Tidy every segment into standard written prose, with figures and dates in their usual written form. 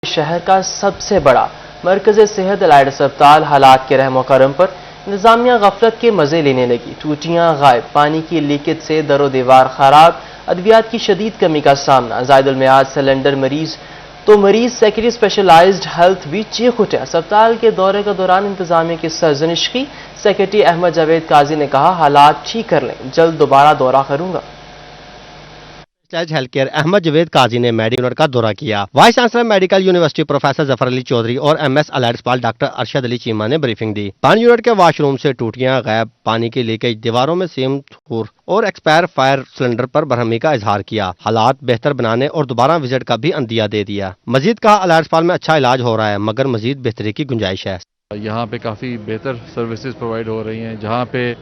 شہر کا سب سے بڑا مرکز صحت الائڈ اسپتال حالات کے رحم و کرم پر انتظامیہ غفلت کے مزے لینے لگی۔ ٹوٹیاں غائب، پانی کی لیکیج سے در و دیوار خراب، ادویات کی شدید کمی کا سامنا، زائد المیعاد سلنڈر مریض سیکرٹری اسپیشلائزڈ ہیلتھ بھی چیخ اٹھے۔ اسپتال کے دورے کے دوران انتظامیہ کی سرزنش کی۔ سیکرٹری احمد جاوید قاضی نے کہا حالات ٹھیک کر لیں، جلد دوبارہ دورہ کروں گا۔ ہیلتھ کیئر احمد جاوید قاضی نے میڈیکل یونٹ کا دورہ کیا۔ Vice chancellor medical university professor Zafar Ali Chaudhry اور ایم ایس الائڈ اسپتال ڈاکٹر ارشد علی چیمہ نے بریفنگ دی۔ پانی یونٹ کے واش روم سے ٹوٹیاں غائب، پانی کی لیکیج، دیواروں میں سیم تھور اور ایکسپائر فائر سلنڈر پر برہمی کا اظہار کیا۔ حالات بہتر بنانے اور دوبارہ وزٹ کا بھی عندیہ دے دیا۔ مزید کہا الائڈ اسپتال میں اچھا علاج ہو رہا ہے مگر مزید بہتری کی گنجائش ہے۔ یہاں پہ کافی بہتر سروسز پرووائڈ ہو رہی ہیں، جہاں پہ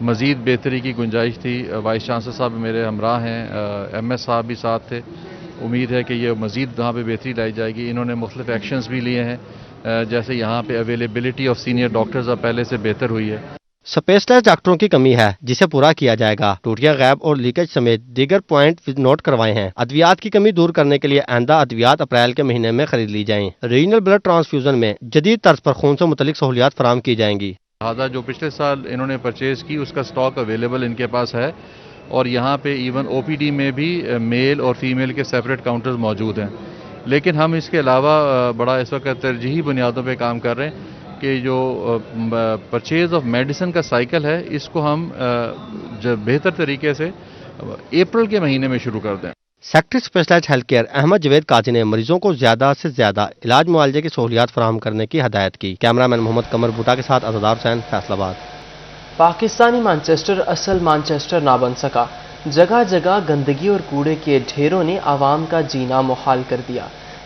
مزید بہتری کی گنجائش تھی۔ وائس چانسلر صاحب میرے ہمراہ ہیں، ایم ایس صاحب بھی ساتھ تھے۔ امید ہے کہ یہ مزید یہاں پہ بہتری لائی جائے گی۔ انہوں نے مختلف ایکشنز بھی لیے ہیں، جیسے یہاں پہ اویلیبلٹی آف سینئر ڈاکٹرز اب پہلے سے بہتر ہوئی ہے۔ اسپیشلسٹ ڈاکٹروں کی کمی ہے جسے پورا کیا جائے گا۔ ٹوٹیاں غائب اور لیکیج سمیت دیگر پوائنٹ نوٹ کروائے ہیں۔ ادویات کی کمی دور کرنے کے لیے آئندہ ادویات اپریل کے مہینے میں خرید لی جائیں۔ ریجنل بلڈ ٹرانسفیوژن میں جدید طرز پر خون سے متعلق سہولیات فراہم کی جائیں گی۔ لہٰذا جو پچھلے سال انہوں نے پرچیز کی اس کا سٹاک اویلیبل ان کے پاس ہے، اور یہاں پہ ایون او پی ڈی میں بھی میل اور فیمیل کے سیپریٹ کاؤنٹرز موجود ہیں۔ لیکن ہم اس کے علاوہ بڑا اس وقت ترجیحی بنیادوں پہ کام کر رہے ہیں کہ جو پرچیز آف میڈیسن کا سائیکل ہے اس کو ہم بہتر طریقے سے اپریل کے مہینے میں شروع کر دیں۔ Secretary specialised health care Ahmad Javed Qazi نے مریضوں کو زیادہ سے زیادہ علاج معالجے کی سہولیات فراہم کرنے کی ہدایت کی۔ کیمرہ مین محمد قمر بوٹا کے ساتھ عزادار حسین، فیصل آباد۔ پاکستانی مانچسٹر اصل مانچسٹر نہ بن سکا۔ جگہ جگہ گندگی اور کوڑے کے ڈھیروں نے عوام کا جینا محال کر دیا۔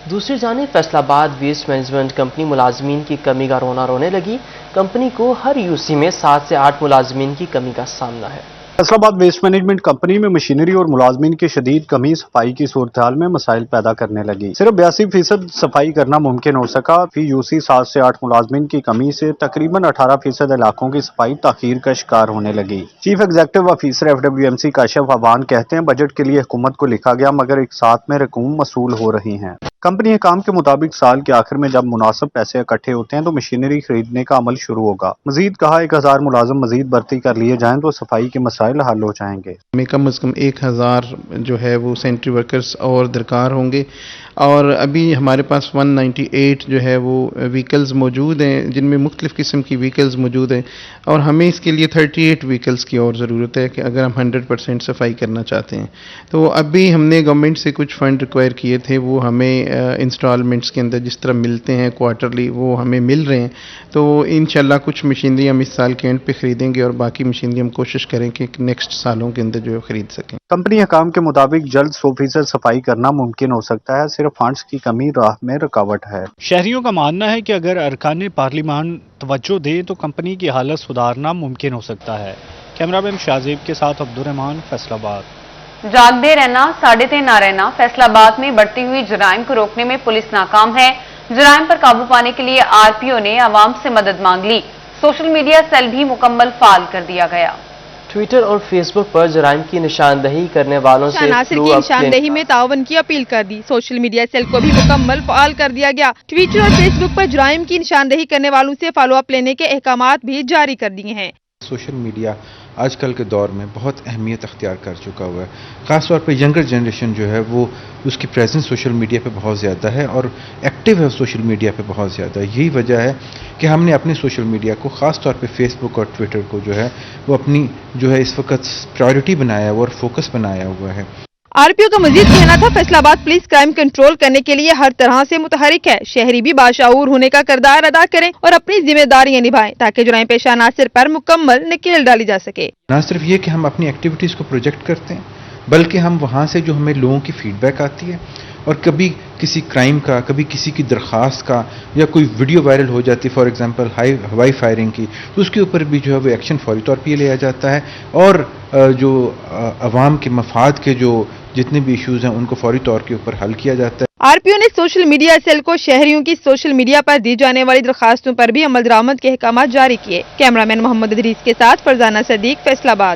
دوسری جانب فیصل آباد ویسٹ مینجمنٹ کمپنی ملازمین کی کمی کا رونا رونے لگی۔ کمپنی کو ہر یو سی میں 7 سے 8 ملازمین کی کمی کا سامنا ہے۔ فیصل آباد ویسٹ مینجمنٹ کمپنی میں مشینری اور ملازمین کی شدید کمی صفائی کی صورتحال میں مسائل پیدا کرنے لگی۔ صرف 82% صفائی کرنا ممکن ہو سکا۔ فی یو سی 7 سے 8 ملازمین کی کمی سے تقریباً 18% علاقوں کی صفائی تاخیر کا شکار ہونے لگی۔ Chief executive officer FWMC Kashif Aban کہتے ہیں بجٹ کے لیے حکومت کو لکھا گیا مگر ایک ساتھ میں رقوم موصول ہو رہی ہیں۔ کمپنی حکام کے مطابق سال کے آخر میں جب مناسب پیسے اکٹھے ہوتے ہیں تو مشینری خریدنے کا عمل شروع ہوگا۔ مزید کہا 1000 ملازم مزید بھرتی کر لیے جائیں تو صفائی کے مسائل حل ہو جائیں گے۔ ہمیں کم از کم 1000 جو ہے وہ سینٹری ورکرز اور درکار ہوں گے، اور ابھی ہمارے پاس 198 جو ہے وہ وہیکلز موجود ہیں جن میں مختلف قسم کی وہیکلز موجود ہیں، اور ہمیں اس کے لیے 38 وہیکلز کی اور ضرورت ہے کہ اگر ہم 100% صفائی کرنا چاہتے ہیں۔ تو ابھی ہم نے گورنمنٹ سے کچھ فنڈ ریکوائر کیے تھے، وہ ہمیں انسٹالمنٹس کے اندر جس طرح ملتے ہیں کوارٹرلی وہ ہمیں مل رہے ہیں۔ تو انشاءاللہ کچھ مشینری ہم اس سال کے اینڈ پہ خریدیں گے اور باقی مشینری ہم کوشش کریں کہ نیکسٹ سالوں کے اندر جو ہے خرید سکیں۔ کمپنی حکام کے مطابق جلد 100% صفائی کرنا ممکن ہو سکتا ہے، صرف فنڈز کی کمی راہ میں رکاوٹ ہے۔ شہریوں کا ماننا ہے کہ اگر ارکان پارلیمان توجہ دیں تو کمپنی کی حالت سدھارنا ممکن ہو سکتا ہے۔ کیمرہ مین شازیب کے ساتھ عبدالرحمان، فیصل آباد۔ جاگتے رہنا، ساڑھتے نہ رہنا، فیصل آباد میں بڑھتی ہوئی جرائم کو روکنے میں پولیس ناکام ہے۔ جرائم پر قابو پانے کے لیے RPO نے عوام سے مدد مانگ لی۔ سوشل میڈیا سیل بھی مکمل فعال کر دیا گیا۔ ٹویٹر اور فیس بک پر جرائم کی نشاندہی کرنے والوں سے عناصر کی نشاندہی میں تعاون کی اپیل کر دی۔ سوشل میڈیا سیل کو بھی مکمل فعال کر دیا گیا۔ ٹویٹر اور فیس بک پر جرائم کی نشاندہی کرنے والوں سے فالو اپ لینے کے احکامات بھی جاری کر دیے ہیں۔ سوشل میڈیا آج کل کے دور میں بہت اہمیت اختیار کر چکا ہوا ہے، خاص طور پہ ینگر جنریشن جو ہے وہ اس کی پریزنس سوشل میڈیا پہ بہت زیادہ ہے اور ایکٹیو ہے سوشل میڈیا پہ بہت زیادہ۔ یہی وجہ ہے کہ ہم نے اپنے سوشل میڈیا کو خاص طور پہ فیس بک اور ٹویٹر کو جو ہے وہ اپنی جو ہے اس وقت پرائیورٹی بنایا ہوا اور فوکس بنایا ہوا ہے۔ RPO کا مزید کہنا تھا فیصل آباد پولیس کرائم کنٹرول کرنے کے لیے ہر طرح سے متحرک ہے۔ شہری بھی باشعور ہونے کا کردار ادا کریں اور اپنی ذمہ داریاں نبھائیں تاکہ جرائم پیشہ عناصر پر مکمل نکیل ڈالی جا سکے۔ نہ صرف یہ کہ ہم اپنی ایکٹیویٹیز کو پروجیکٹ کرتے ہیں بلکہ ہم وہاں سے جو ہمیں لوگوں کی فیڈ بیک آتی ہے اور کبھی کسی کرائم کا، کبھی کسی کی درخواست کا یا کوئی ویڈیو وائرل ہو جاتی ہے فار ایگزامپل ہوائی فائرنگ کی، تو اس کے اوپر بھی جو ہے وہ ایکشن فوری طور پہ لیا جاتا ہے، اور جو عوام کے مفاد کے جو جتنے بھی ایشوز ہیں ان کو فوری طور کے اوپر حل کیا جاتا ہے۔ RPO نے سوشل میڈیا سیل کو شہریوں کی سوشل میڈیا پر دی جانے والی درخواستوں پر بھی عمل درآمد کے احکامات جاری کیے۔ کیمرہ مین محمد ادریس کے ساتھ فرزانہ صدیق، فیصل آباد۔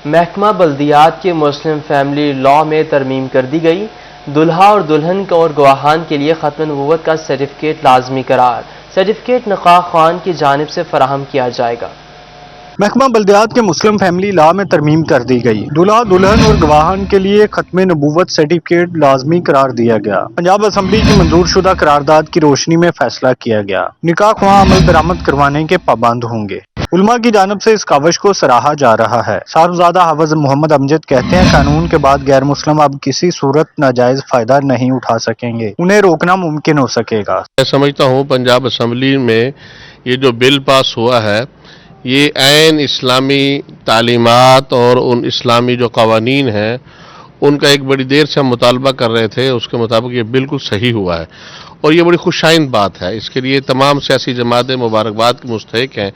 محکمہ بلدیات کے مسلم فیملی لاء میں ترمیم کر دی گئی۔ दुल्हा और दुल्हन और गवाहान के लिए खत्म नबूवत का सर्टिफिकेट लाजमी करार। सर्टिफिकेट निकाह खान की जानिब से फराहम किया जाएगा। महकमा बल्दियात के मुस्लिम फैमिली लॉ में तरमीम कर दी गई। दूल्हा दुल्हन और गवाहान के लिए खत्म नबूवत सर्टिफिकेट लाजमी करार दिया गया। पंजाब असम्बली की मंजूर शुदा करारदाद की रोशनी में फैसला किया गया। निकाह ख्वाह अमल दरामद करवाने के पाबंद होंगे। उलमा की जानिब से इस काविश को सराहा जा रहा है। साहिबजादा हाफिज मोहम्मद अमजद कहते हैं, कानून के बाद गैर मुस्लिम अब किसी सूरत नाजायज फायदा नहीं उठा सकेंगे, उन्हें रोकना मुमकिन हो सकेगा। मैं समझता हूँ पंजाब असम्बली में ये जो बिल पास हुआ है ये ऐन इस्लामी तालीमात और उन इस्लामी जो कवानीन हैं उनका एक बड़ी देर से हम मुतालबा कर रहे थे, उसके मुताबिक ये बिल्कुल सही हुआ है और ये बड़ी खुशाइंद बात है। इसके लिए तमाम सियासी जमातें मुबारकबाद की मुस्तहिक हैं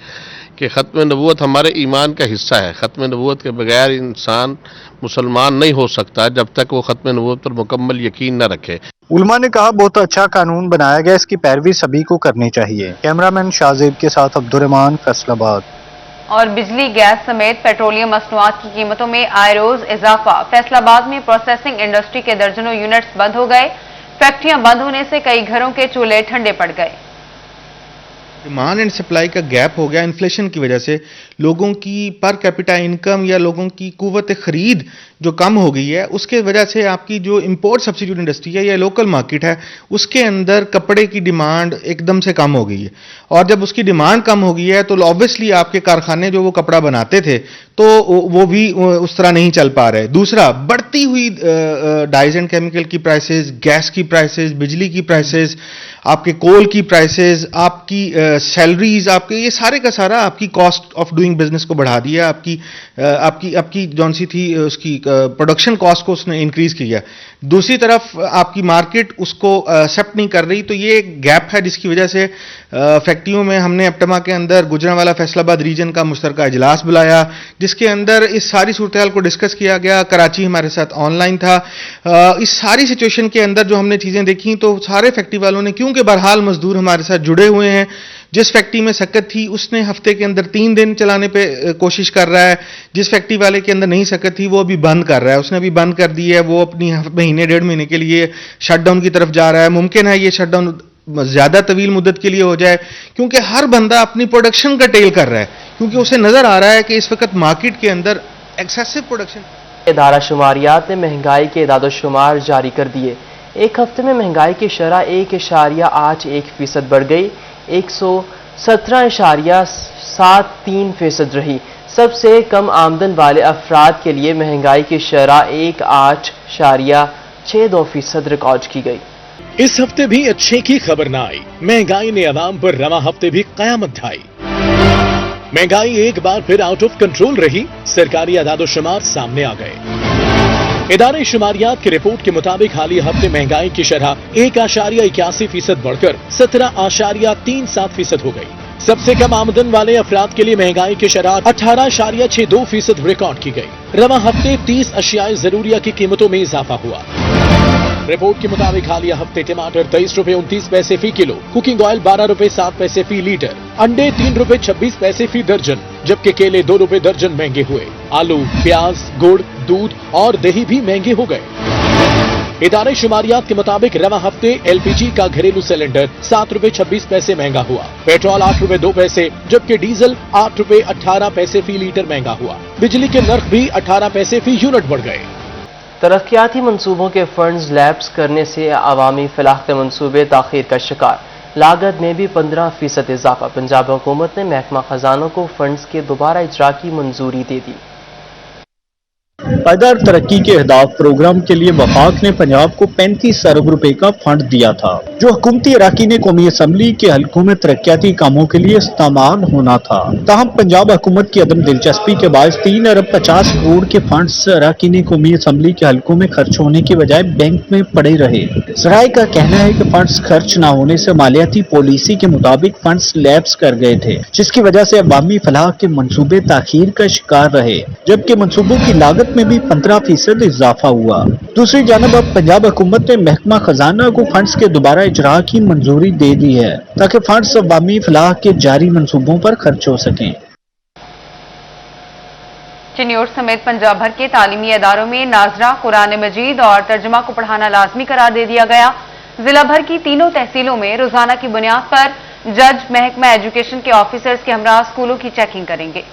कि ख़त्म नबूवत हमारे ईमान का हिस्सा है। ख़त्म नबूवत के बगैर इंसान मुसलमान नहीं हो सकता जब तक वो ख़त्म नबूवत पर मुकम्मल यकीन न रखे। उलमा ने कहा, बहुत अच्छा कानून बनाया गया, इसकी पैरवी सभी को करनी चाहिए। कैमरामैन शाहजेब के साथ अब्दुर्रहमान, फैसलाबाद। और बिजली, गैस समेत पेट्रोलियम मसनूआत की कीमतों में आए रोज इजाफा। फैसलाबाद में प्रोसेसिंग इंडस्ट्री के दर्जनों यूनिट्स बंद हो गए। फैक्ट्रियां बंद होने से कई घरों के चूल्हे ठंडे पड़ गए। डिमांड एंड सप्लाई का गैप हो गया इन्फ्लेशन की वजह से। लोगों की पर कैपिटा इनकम या लोगों की कुव्वत खरीद जो कम हो गई है, उसके वजह से आपकी जो इंपोर्ट सब्सिट्यूट इंडस्ट्री है या लोकल मार्केट है उसके अंदर कपड़े की डिमांड एकदम से कम हो गई है। और जब उसकी डिमांड कम हो गई है तो ऑब्वियसली आपके कारखाने जो वो कपड़ा बनाते थे तो वो भी उस तरह नहीं चल पा रहे। दूसरा, बढ़ती हुई डाइज एंड केमिकल की प्राइसेस, गैस की प्राइसेस, बिजली की प्राइसेस, आपके कोल की प्राइसेस, आपकी सैलरीज, आपके ये सारे का सारा आपकी कॉस्ट ऑफ डूइंग बिजनेस को बढ़ा दिया। आपकी जौन सी थी उसकी प्रोडक्शन कॉस्ट को उसने इंक्रीज किया। दूसरी तरफ आपकी मार्केट उसको एक्सेप्ट नहीं कर रही। तो ये एक गैप है जिसकी वजह से फैक्ट्रियों में हमने अपटमा के अंदर गुजरांवाला फैसलाबाद रीजन का मुश्तरका इजलास बुलाया जिसके अंदर इस सारी सूरत हाल को डिस्कस किया गया। कराची हमारे साथ ऑनलाइन था। इस सारी सिचुएशन के अंदर जो हमने चीज़ें देखी तो सारे फैक्ट्री वालों ने, क्योंकि बहरहाल मजदूर हमारे साथ जुड़े हुए हैं, जिस फैक्ट्री में सकत थी उसने हफ्ते के अंदर 3 दिन चलाने पे कोशिश कर रहा है। जिस फैक्ट्री वाले के अंदर नहीं सकत थी वो अभी बंद कर रहा है, उसने अभी बंद कर दी है। वो अपनी महीने 1.5 महीने के लिए शटडाउन की तरफ जा रहा है। मुमकिन है ये शटडाउन ज्यादा तवील मुद्दत के लिए हो जाए क्योंकि हर बंदा अपनी प्रोडक्शन का टेल कर रहा है, क्योंकि उसे नजर आ रहा है कि इस वक्त मार्केट के अंदर एक्सेसिव प्रोडक्शन। इदारा शुमारियात ने महंगाई के इदाद-ओ-शुमार जारी कर दिए। एक हफ्ते में महंगाई की शरह 1.81% बढ़ गई, 117.73% रही। सबसे कम आमदन वाले अफराद के लिए महंगाई की शरह 8.62% रिकॉर्ड की गई। इस हफ्ते भी अच्छे की खबर न आई। महंगाई ने अवाम पर रवा हफ्ते भी कयामत ढाई। महंगाई एक बार फिर आउट ऑफ कंट्रोल रही। सरकारी आदाद-ओ-शुमार सामने आ गए। इदारे शुमारियात की रिपोर्ट के मुताबिक हालिया हफ्ते महंगाई की शरह 1.81% बढ़कर 17.37% हो गई। सबसे कम आमदन वाले अफराद के लिए महंगाई की शरह 18.62% रिकॉर्ड की गई। रवा हफ्ते 30 अशियाए जरूरिया की कीमतों में इजाफा हुआ। रिपोर्ट के मुताबिक हालिया हफ्ते टमाटर 23 रुपए 29 पैसे फी किलो, कुकिंग ऑयल 12 रुपए 7 पैसे फी लीटर, अंडे 3 रुपए 26 पैसे फी दर्जन, जबकि केले 2 रुपए दर्जन महंगे हुए। आलू, प्याज, गुड़, दूध और दही भी महंगे हो गए। इदारे शुमारियात के मुताबिक रवा हफ्ते एलपीजी का घरेलू सिलेंडर 7 रुपए 26 पैसे महंगा हुआ। पेट्रोल 8 रुपए 2 पैसे, जबकि डीजल 8 रुपए 18 पैसे फी लीटर महंगा हुआ। बिजली के नर्ख भी 18 पैसे फी यूनिट बढ़ गए। तरक्याती मंसूबों के फंड्स लैप्स करने से अवामी फलाह के मंसूबे ताखीर का शिकार। लागत में भी 15% इजाफा। पंजाब हुकूमत ने महकमा खजाना को फंड्स के दोबारा इजरा की मंजूरी दे दी। पायदार तरक्की के अहदाफ प्रोग्राम के लिए वफाक ने पंजाब को 35 अरब रुपए का फंड दिया था, जो हुकूमती अराकीन कौमी असम्बली के हल्कों में तरक्याती कामों के लिए इस्तेमाल होना था। ताहम पंजाब हुकूमत की अदम दिलचस्पी के बायस 3 अरब 50 करोड़ के फंड्स अराकीन कौमी असम्बली के हल्कों में खर्च होने की बजाय बैंक में पड़े रहे। सराय का कहना है कि फंड्स खर्च न होने से मालियाती पॉलिसी के मुताबिक फंड्स लैप्स कर गए थे, जिसकी वजह से अवामी फलाह के मंसूबे ताखीर का शिकार रहे, जबकि मंसूबों की लागत में भी 15% इजाफा हुआ। दूसरी जानब अब पंजाब हुकूमत ने महकमा खजाना को फंड्स के दोबारा इजरा की मंजूरी दे दी है ताकि फंड्स अवामी फलाह के जारी मंसूबों पर खर्च हो सकें। चिन्योट समेत पंजाब भर के तालीमी इदारों में नाजरा, कुरान मजीद और तर्जमा को पढ़ाना लाजमी करार दे दिया गया। जिला भर की तीनों तहसीलों में रोजाना की बुनियाद पर जज महकमा एजुकेशन के ऑफिसर्स के हमरा स्कूलों की चेकिंग करेंगे।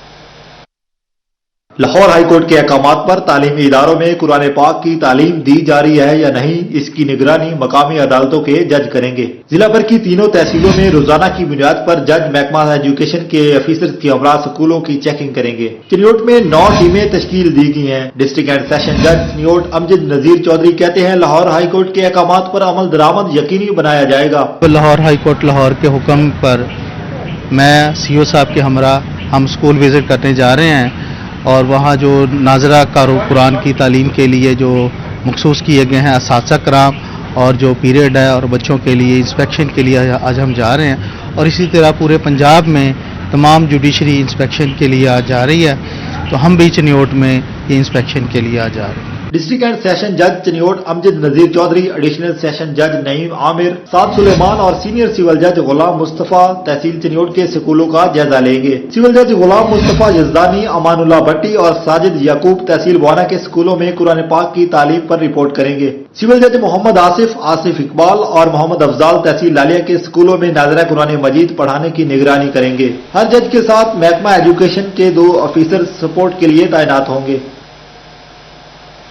लाहौर हाईकोर्ट के अहकामात पर तालीमी इदारों में कुरान पाक की तालीम दी जा रही है या नहीं, इसकी निगरानी मकामी अदालतों के जज करेंगे। जिला भर की तीनों तहसीलों में रोजाना की बुनियाद पर जज महकमा एजुकेशन के ऑफिसर्स की हमरा स्कूलों की चेकिंग करेंगे। चिन्योट में 9 टीमें तश्कील दी गई हैं। डिस्ट्रिक्ट एंड सेशन जज चिन्योट अमजद नजीर चौधरी कहते हैं, लाहौर हाईकोर्ट के अहकामात पर अमल दरामद यकीनी बनाया जाएगा। लाहौर हाईकोर्ट लाहौर के हुक्म पर मैं सीओ साहब के हमरा हम स्कूल विजिट करने जा रहे हैं और वहाँ जो नाजरा कुरान की तालीम के लिए जो मखसूस किए गए हैं असातिज़ा कराम और जो पीरियड है और बच्चों के लिए इंस्पेक्शन के लिए आज हम जा रहे हैं। और इसी तरह पूरे पंजाब में तमाम जुडिशरी इंस्पेक्शन के लिए आज जा रही है, तो हम भी चिन्योट में ये इंस्पेक्शन के लिए आज जा रहे हैं। डिस्ट्रिक्ट एंड सेशन जज चिन्योट अमजद नजीर चौधरी, एडिशनल सेशन जज नईम आमिर, साद सुलेमान और सीनियर सिविल जज गुलाम मुस्तफा तहसील चिन्योट के स्कूलों का जायजा लेंगे। सिविल जज गुलाम मुस्तफा यजदानी, अमानुल्लाह भट्टी और साजिद याकूब तहसील बुआना के स्कूलों में कुरान पाक की तालीम पर रिपोर्ट करेंगे। सिविल जज मोहम्मद आसिफ इकबाल और मोहम्मद अफजाल तहसील लालिया के स्कूलों में नाजरा कुरान मजीद पढ़ाने की निगरानी करेंगे। हर जज के साथ महकमा एजुकेशन के 2 ऑफिसर सपोर्ट के लिए तैनात होंगे।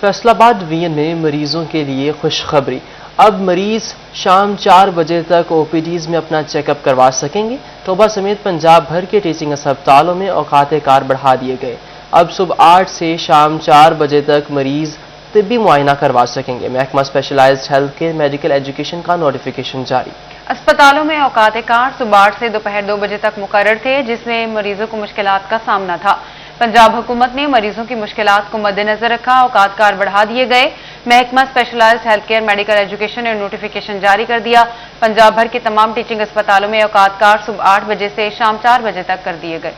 फैसलाबाद वीएन में मरीजों के लिए खुशखबरी, अब मरीज शाम 4 बजे तक ओपीडीज में अपना चेकअप करवा सकेंगे। तोबा समेत पंजाब भर के टीचिंग अस्पतालों में औकात कार बढ़ा दिए गए। अब सुबह 8 से शाम 4 बजे तक मरीज तिब्बी मुआयना करवा सकेंगे। महकमा specialised health care medical education का नोटिफिकेशन जारी। अस्पतालों में औकात कार सुबह 8 से दोपहर 2 बजे तक मुकर्रर थे, जिसमें मरीजों को मुश्किलात का सामना था। पंजाब हुकूमत ने मरीजों की मुश्किलात को मद्देनजर रखा, औकात कार बढ़ा दिए गए। महकमा specialised health care medical education ने नोटिफिकेशन जारी कर दिया। पंजाब भर के तमाम टीचिंग अस्पतालों में औकात कार सुबह 8 बजे से शाम 4 बजे तक कर दिए गए।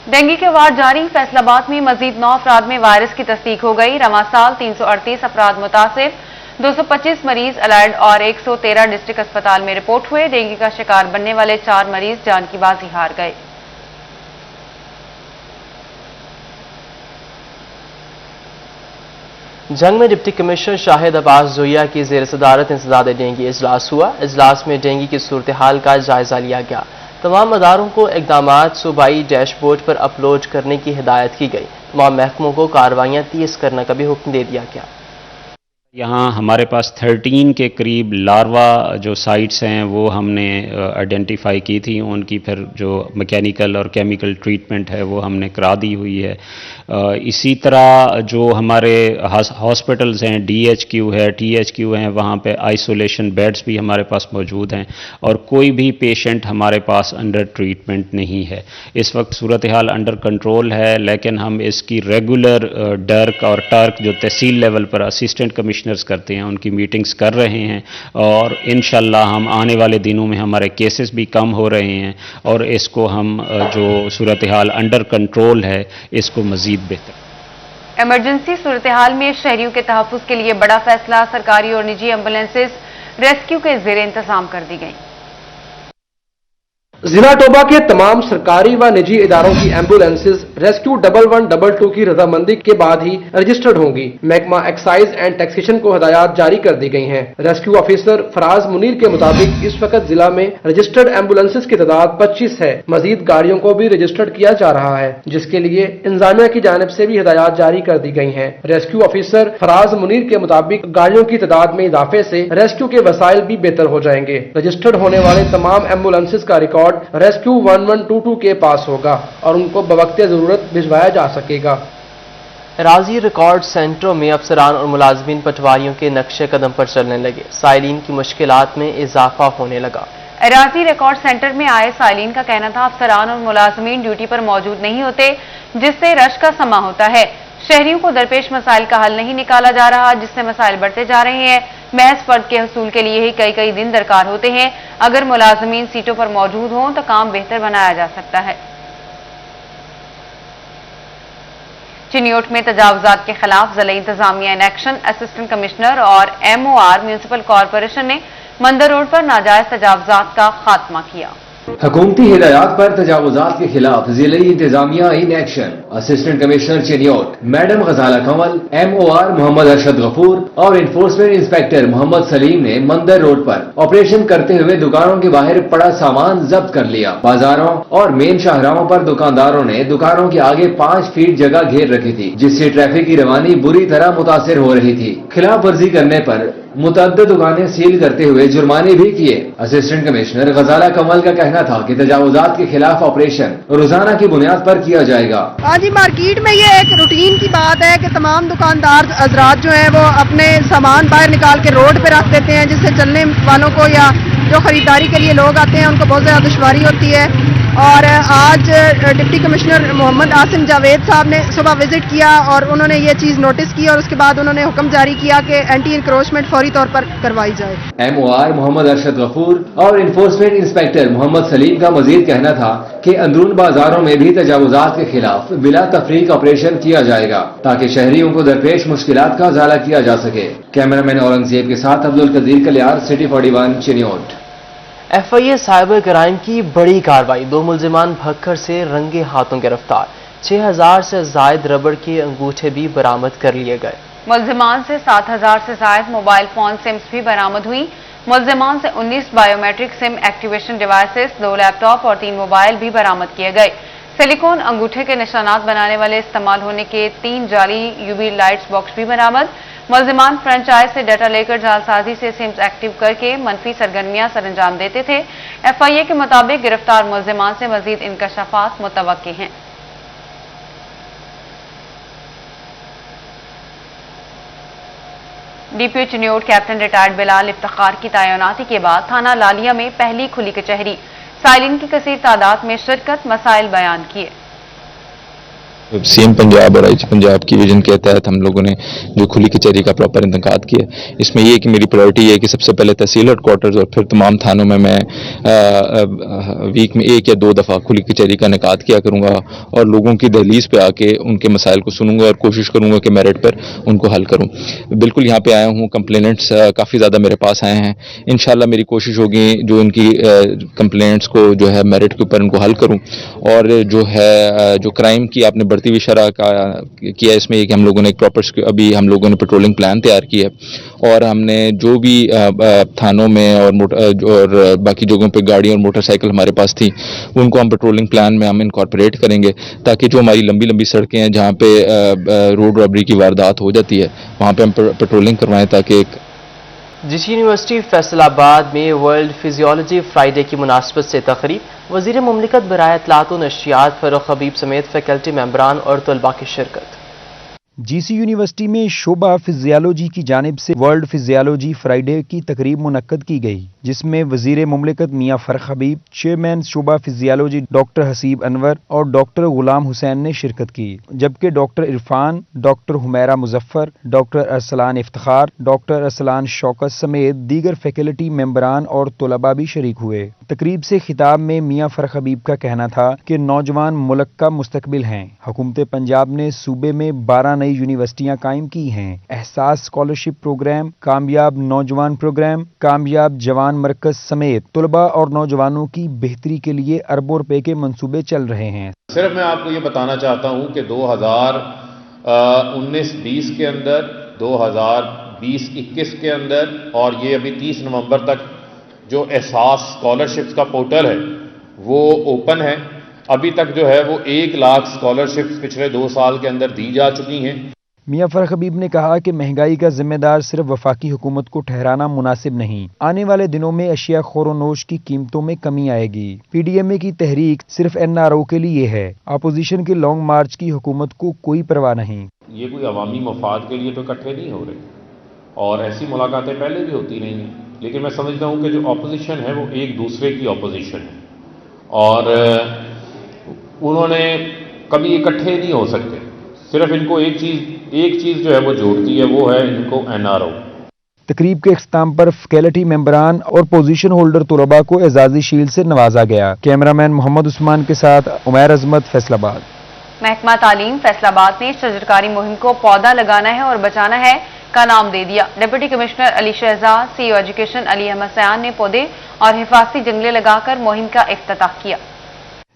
डेंगू के वार्ड जारी, फैसलाबाद में मजीद 9 अफराद में वायरस की तस्दीक हो गई। रवां साल 338 अफराद मुतासिर, 225 मरीज अलर्ट और 113 डिस्ट्रिक्ट अस्पताल में रिपोर्ट हुए। डेंगू का शिकार बनने वाले 4 मरीज जान की बाजी हार गए। जंग में डिप्टी कमिश्नर शाहिद अब्बास जोया की ज़ेर सदारत इंसदाद डेंगू इजलास हुआ। इजलास में डेंगू की सूरत हाल का जायजा लिया गया। तमाम अदारों को इकदामात सूबाई डैशबोर्ड पर अपलोड करने की हिदायत की गई। तमाम महकमों को कार्रवाइयाँ तेज करने का भी हुक्म दे दिया गया। यहाँ हमारे पास 13 के करीब लार्वा जो साइट्स हैं वो हमने आइडेंटिफाई की थी। उनकी फिर जो मैकेनिकल और केमिकल ट्रीटमेंट है वो हमने करा दी हुई है। इसी तरह जो हमारे हॉस्पिटल्स हैं, DHQ है, THQ हैं, वहाँ पे आइसोलेशन बेड्स भी हमारे पास मौजूद हैं और कोई भी पेशेंट हमारे पास अंडर ट्रीटमेंट नहीं है। इस वक्त सूरत हाल अंडर कंट्रोल है, लेकिन हम इसकी रेगुलर डर्क और टर्क जो तहसील लेवल पर असिस्टेंट कमिश्नर्स करते हैं उनकी मीटिंग्स कर रहे हैं और इंशाल्लाह हम आने वाले दिनों में हमारे केसेस भी कम हो रहे हैं और इसको हम जो सूरत हाल अंडर कंट्रोल है इसको मजीद बेहतर। इमरजेंसी सूरत हाल में शहरियों के तहफ्फुज़ के लिए बड़ा फैसला, सरकारी और निजी एम्बुलेंसेज रेस्क्यू के ज़ेर इंतजाम कर दी गई। जिला टोबा के तमाम सरकारी व निजी इदारों की एम्बुलेंसेज रेस्क्यू 1122 की रजामंदी के बाद ही रजिस्टर्ड होंगी। महकमा एक्साइज एंड टैक्सेशन को हिदायत जारी कर दी गई हैं। रेस्क्यू ऑफिसर फराज मुनीर के मुताबिक इस वक्त जिला में रजिस्टर्ड एम्बुलेंसेज की तादाद 25 है। मजीद गाड़ियों को भी रजिस्टर्ड किया जा रहा है, जिसके लिए इंतजामिया की जानिब से भी हिदायत जारी कर दी गई है। रेस्क्यू ऑफिसर फराज मुनीर के मुताबिक गाड़ियों की तादाद में इजाफे से रेस्क्यू के वसाइल भी बेहतर हो जाएंगे। रजिस्टर्ड होने वाले तमाम एम्बुलेंसेज का रिकॉर्ड रेस्क्यू 1122 के पास होगा और उनको बवक्ते जरूरत भिजवाया जा सकेगा। राजी रिकॉर्ड सेंटरों में अफसरान और मुलाजमीन पटवारियों के नक्शे कदम पर चलने लगे। साइलिन की मुश्किलात में इजाफा होने लगा। राजी रिकॉर्ड सेंटर में आए साइलिन का कहना था अफसरान और मुलाजमीन ड्यूटी पर मौजूद नहीं होते, जिससे रश का समा होता है। शहरियों को दरपेश मसाइल का हल नहीं निकाला जा रहा, जिससे मसाइल बढ़ते जा रहे हैं। महज फर्द के हसूल के लिए ही कई कई दिन दरकार होते हैं। अगर मुलाजमीन सीटों पर मौजूद हों तो काम बेहतर बनाया जा सकता है। चिन्योट में तजावुजात के खिलाफ ज़िला इंतजामिया इन एक्शन, असिस्टेंट कमिश्नर और MOR म्यूनिसिपल कॉरपोरेशन ने मंदिर रोड पर नाजायज तजावुजात का खात्मा किया। حکومتی ہدایات پر تجاوزات کے خلاف ضلعی انتظامیہ in action. Assistant commissioner Chiniot madam Ghazala Kanwal, MOR محمد ارشد غفور اور انفورسمنٹ انسپیکٹر محمد سلیم نے مندر روڈ پر آپریشن کرتے ہوئے دکانوں کے باہر پڑا سامان ضبط کر لیا. بازاروں اور مین شاہراہوں پر دکانداروں نے دکانوں کے آگے 5 فیٹ جگہ گھیر رکھی تھی، جس سے ٹریفک کی روانی بری طرح متاثر ہو رہی تھی. خلاف ورزی کرنے پر متعدد دکانیں سیل کرتے ہوئے جرمانے بھی کیے. اسسٹنٹ کمشنر غزالہ کنول کا کہنا تھا کہ تجاوزات کے خلاف آپریشن روزانہ کی بنیاد پر کیا جائے گا. آج مارکیٹ میں یہ ایک روٹین کی بات ہے کہ تمام دکاندار حضرات جو ہیں وہ اپنے سامان باہر نکال کے روڈ پہ رکھ دیتے ہیں، جس سے چلنے والوں کو یا جو خریداری کے لیے لوگ آتے ہیں ان کو بہت زیادہ دشواری ہوتی ہے. اور آج ڈپٹی کمشنر محمد عاصم جاوید صاحب نے صبح وزٹ کیا اور انہوں نے یہ چیز نوٹس کی اور اس کے بعد انہوں نے حکم جاری کیا کہ اینٹی انکروچمنٹ فوری طور پر کروائی جائے. MOR محمد ارشد غفور اور انفورسمنٹ انسپیکٹر محمد سلیم کا مزید کہنا تھا کہ اندرون بازاروں میں بھی تجاوزات کے خلاف بلا تفریق آپریشن کیا جائے گا تاکہ شہریوں کو درپیش مشکلات کا ازالہ کیا جا سکے. کیمرامین اورنگزیب کے ساتھ Abdul Qadeer Kalyar, city 41 Chiniot. FIA cyber crime کی بڑی کارروائی، 2 ملزمان بھکر سے رنگے ہاتھوں گرفتار. 6000 سے زائد ربڑ کے انگوٹھے بھی برآمد کر لیے گئے. ملزمان سے 7000 سے زائد موبائل فون سمز بھی برآمد ہوئی. ملزمان سے 19 بائیو میٹرک سم ایکٹیویشن ڈیوائسز، 2 لیپ ٹاپ اور 3 موبائل بھی برآمد کیے گئے. سلیکون انگوٹھے کے نشانات بنانے والے استعمال ہونے کے 3 جعلی UV لائٹس باکس بھی برآمد. ملزمان فرنچائز سے ڈیٹا لے کر جعلسازی سے سمز ایکٹیو کر کے منفی سرگرمیاں سر انجام دیتے تھے. FIA کے مطابق گرفتار ملزمان سے مزید انکشافات متوقع ہیں. DPO چنیوٹ کیپٹن ریٹائرڈ بلال افتخار کی تعیناتی کے بعد تھانہ لالیہ میں پہلی کھلی کچہری. سائلین کی کثیر تعداد میں شرکت، مسائل بیان کیے. CM پنجاب اور IG پنجاب کی ویژن کے تحت ہم لوگوں نے جو کھلی کچہری کا پراپر انعقاد کیا. اس میں یہ کہ میری پرائرٹی ہے کہ سب سے پہلے تحصیل ہیڈ کوارٹرز اور پھر تمام تھانوں میں ویک میں 1 یا 2 دفعہ کھلی کچہری کا انعقاد کیا کروں گا اور لوگوں کی دہلیز پہ آ کے ان کے مسائل کو سنوں گا اور کوشش کروں گا کہ میرٹ پر ان کو حل کروں. بالکل یہاں پہ آیا ہوں، کمپلینٹس کافی زیادہ میرے پاس آئے ہیں. انشاءاللہ میری کوشش ہوگی جو ان کی کمپلینٹس کو جو ہے میرٹ کے اوپر ان کو حل کروں. اور جو ہے جو کرائم کی آپ نے بڑھتی ہوئی شرح کا کیا، اس میں یہ کہ ہم لوگوں نے ایک پراپر ابھی ہم لوگوں نے پیٹرولنگ پلان تیار کیا ہے اور ہم نے جو بھی تھانوں میں اور باقی جگہوں پہ گاڑی اور موٹر سائیکل ہمارے پاس تھی ان کو ہم پیٹرولنگ پلان میں ہم انکارپوریٹ کریں گے تاکہ جو ہماری لمبی لمبی سڑکیں ہیں جہاں پہ روڈ رابری کی واردات ہو جاتی ہے وہاں پہ ہم پیٹرولنگ کروائیں تاکہ ایک جی یونیورسٹی فیصل آباد میں ورلڈ فزیولوجی فرائیڈے کی مناسبت سے تقریب. وزیر مملکت برائے اطلاعات و نشریات فاروق حبیب سمیت فیکلٹی ممبران اور طلباء کی شرکت. GC یونیورسٹی میں شعبہ فزیالوجی کی جانب سے ورلڈ فزیالوجی فرائیڈے کی تقریب منعقد کی گئی، جس میں وزیر مملکت میاں فاروق حبیب، چیئرمین شعبہ فزیالوجی ڈاکٹر حسیب انور اور ڈاکٹر غلام حسین نے شرکت کی، جبکہ doctor Irfan, doctor Humaira Muzaffar, doctor Arsalan Iftikhar, doctor Arsalan Shaukat سمیت دیگر فیکلٹی ممبران اور طلباء بھی شریک ہوئے. تقریب سے خطاب میں میاں فاروق حبیب کا کہنا تھا کہ نوجوان ملک کا مستقبل ہیں. حکومت پنجاب نے صوبے میں 12 نئی یونیورسٹیاں قائم کی ہیں. احساس اسکالرشپ پروگرام، کامیاب نوجوان پروگرام، کامیاب جوان مرکز سمیت طلباء اور نوجوانوں کی بہتری کے لیے اربوں روپے کے منصوبے چل رہے ہیں. صرف میں آپ کو یہ بتانا چاہتا ہوں کہ 2019-20 کے اندر، 2020-21 کے اندر اور یہ ابھی 30 نومبر تک جو احساس اسکالرشپس کا پورٹل ہے وہ اوپن ہے. ابھی تک جو ہے وہ 1 لاکھ اسکالرشپس پچھلے 2 سال کے اندر دی جا چکی ہیں. میاں فاروق حبیب نے کہا کہ مہنگائی کا ذمہ دار صرف وفاقی حکومت کو ٹھہرانا مناسب نہیں. آنے والے دنوں میں اشیاء خور و نوش کی قیمتوں میں کمی آئے گی. PDMA کی تحریک صرف NRO کے لیے ہے. اپوزیشن کے لانگ مارچ کی حکومت کو کوئی پرواہ نہیں. یہ کوئی عوامی مفاد کے لیے تو اکٹھے نہیں ہو رہے اور ایسی ملاقاتیں پہلے بھی ہوتی نہیں ہیں، لیکن میں سمجھتا ہوں کہ جو اپوزیشن ہے وہ ایک دوسرے کی اپوزیشن ہے اور انہوں نے کبھی اکٹھے نہیں ہو سکتے. صرف ان کو ایک چیز جو ہے وہ جوڑتی ہے، وہ ہے ان کو NRO. تقریب کے اختتام پر فیکلٹی ممبران اور پوزیشن ہولڈر طلباء کو اعزازی شیلڈ سے نوازا گیا. کیمرامین محمد عثمان کے ساتھ عمیر عظمت، فیصل آباد. محکمہ تعلیم فیصل آباد نے شجرکاری مہم کو پودا لگانا ہے اور بچانا ہے का नाम दे दिया। Deputy commissioner Ali Shahzad, CEO education Ali Ahmad Sayan ने पौधे और हिफाजती जंगले लगाकर मुहिम का इफ्तिताह किया।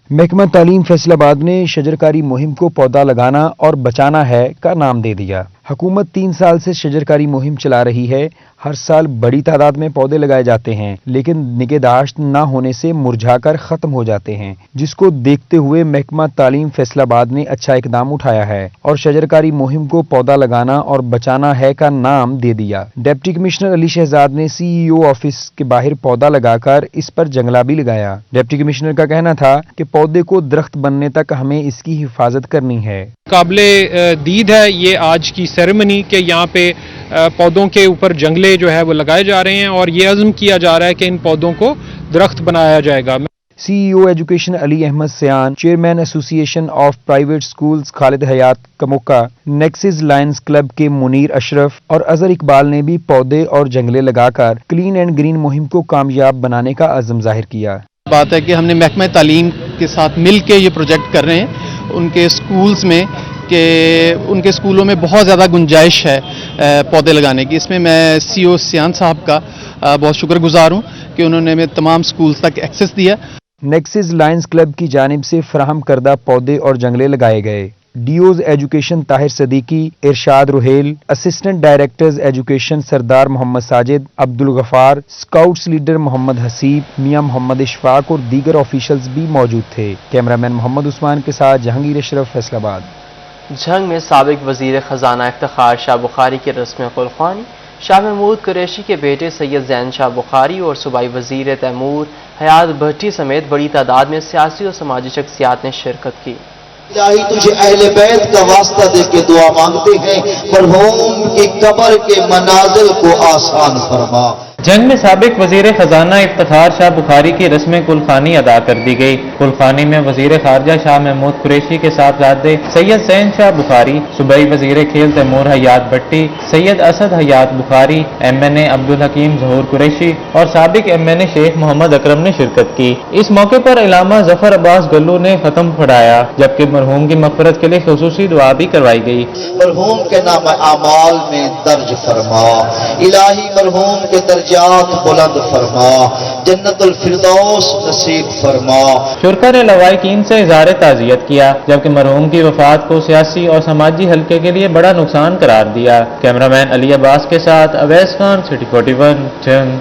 महकमा तालीम फैसलाबाद ने शजरकारी मुहिम को पौधा लगाना और बचाना है का नाम दे दिया। हुकूमत 3 साल से शजरकारी मुहिम चला रही है। हर साल बड़ी तादाद में पौधे लगाए जाते हैं, लेकिन निगहदाश्त न होने से मुरझाकर खत्म हो जाते हैं, जिसको देखते हुए महकमा तालीम फैसलाबाद ने अच्छा इकदाम उठाया है और शजरकारी मुहिम को पौधा लगाना और बचाना है का नाम दे दिया। डिप्टी कमिश्नर अली शहजाद ने सीईओ ऑफिस के बाहर पौधा लगाकर इस पर जंगला भी लगाया। डिप्टी कमिश्नर का कहना था कि पौधे को दरख्त बनने तक हमें इसकी हिफाजत करनी है। काबिले दीद है ये आज की सेरेमनी के यहाँ पे पौधों के ऊपर जंगले जो है वो लगाए जा रहे हैं और ये अज़्म किया जा रहा है कि इन पौधों को दरख्त बनाया जाएगा। CEO education Ali Ahmad Sayan, chairman association of private schools Khalid Hayat Kamoka, Nexis Lions Club के मुनीर अशरफ और अजहर इकबाल ने भी पौधे और जंगले लगाकर क्लीन एंड ग्रीन मुहिम को कामयाब बनाने का अज़्म जाहिर किया। बात है कि हमने महकमा तालीम के साथ मिल के ये प्रोजेक्ट कर रहे हैं उनके स्कूल्स में कि उनके स्कूलों में बहुत ज़्यादा गुंजाइश है पौधे लगाने की। इसमें मैं सीईओ सियान साहब का बहुत शुक्रगुजार हूँ कि उन्होंने हमें तमाम स्कूल्स तक एक्सेस दिया। नेक्सिस लायंस क्लब की जानिब से फराहम करदा पौधे और जंगले लगाए गए। डीओज एजुकेशन ताहिर सदीकी, इरशाद रुहेल, असिस्टेंट डायरेक्टर्स एजुकेशन सरदार मोहम्मद साजिद, अब्दुल गफार, स्काउट्स लीडर मोहम्मद हसीब, मियां मोहम्मद इशफाक और दीगर ऑफिशियल्स भी मौजूद थे। कैमरामैन मोहम्मद उस्मान के साथ जहांगीर अशरफ, फैसलाबाद। झंग में साबिक वजीर खजाना इफ्तिखार शाह बुखारी की रस्म कुलखानी, शाह महमूद कुरैशी के बेटे सैयद जैन शाह बुखारी और सूबाई वजीर तैमूर हयात भट्टी समेत बड़ी तादाद में सियासी और समाजी शख्सियात ने शिरकत की। इलाही तुझे अहले बैत का वास्ता दे के दुआ मांगते हैं, मरहूम की कब्र के मनाजिल को आसान फरमा। जंग में साबिक वजीर खजाना इफ्तिखार शाह बुखारी की रस्म कुलखानी अदा कर दी गई। कुलखानी में वजीर खारजा शाह महमूद कुरैशी के साहबजादे सैयद जैन शाह बुखारी, सूबाई वजीर खेल तैमूर हयात भट्टी, सैयद असद हयात बुखारी, MNA अब्दुल हकीम ज़हूर कुरैशी और साबिक MNA शेख मोहम्मद अकरम ने शिरकत की। इस मौके पर इलामा जफर अब्बास गल्लू ने खत्म पढ़ाया, जबकि मरहूम की मग़फ़िरत के लिए खुसूसी दुआ भी करवाई गई। मरहूम के नाम अमाल में दर्ज फरमा, इलाही मरहूम के दर्जात बुलंद फरमा, जन्नतुल फिरदौस नसीब फरमा। शुरका ने लवाहिकीन से इज़हार ताज़ियत किया, जबकि मरहूम की वफात को सियासी और समाजी हल्के के लिए बड़ा नुकसान करार दिया। कैमरामैन अली अब्बास के साथ अवैस खान, सिटी 41 जंग।